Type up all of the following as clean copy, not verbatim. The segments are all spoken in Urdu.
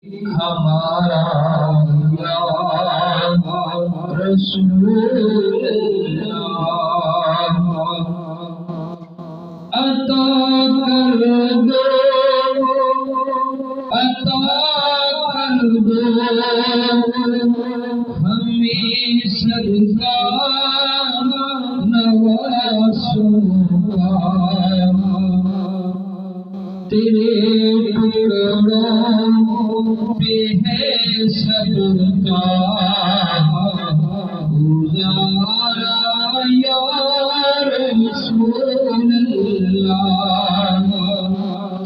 ہمارا یا رسول اللہ عطا کر دو ہمیں صدقہ نواسوں کا تیرے ٹکڑوں پہ ہے سب کا گزارا یا رسول اللہ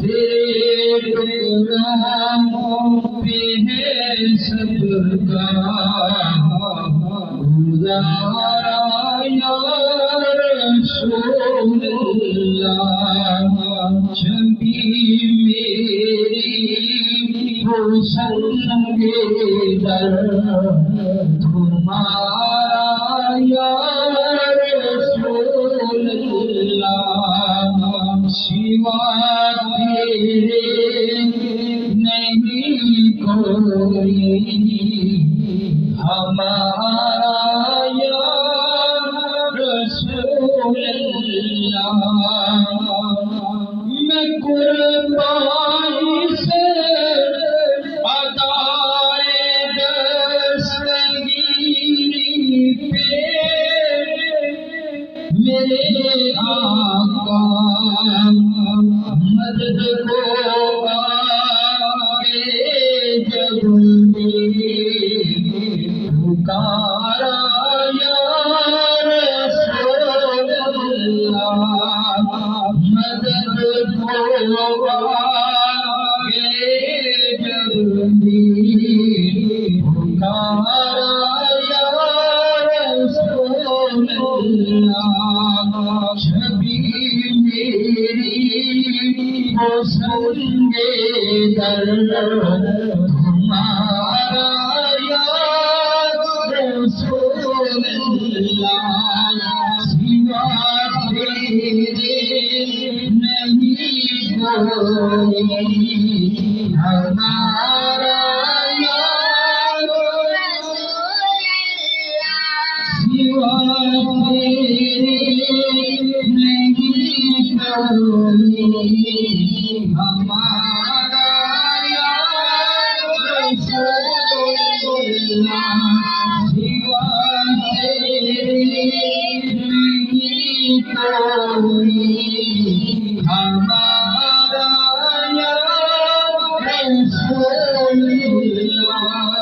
تیرے ٹکڑوں پہ ہے سب کا گزارا یا رسول اللہ چھبی میری ہو سنگ در تمہارا یا رسول اللہ سوا تیرے نہیں کوئی ہمارا یا رسول اللہ میں قربانی سے ادائے دستگیری پہ میرے آقا مدد کو آگے جب پکارا یا رسول اللہ مدد کو آگے جب پکارا یا رسول اللہ چھبی میری وہ سنگ در تمہارا یا رسول اللہ سوا تیرے نہیں کوئی ہمارا یا رسول اللہ سوا تیرے نہیں کوئی ہمارا یا رسول اللہ سوا تیرے نہیں کوئی ہمارا یا رسول اللہ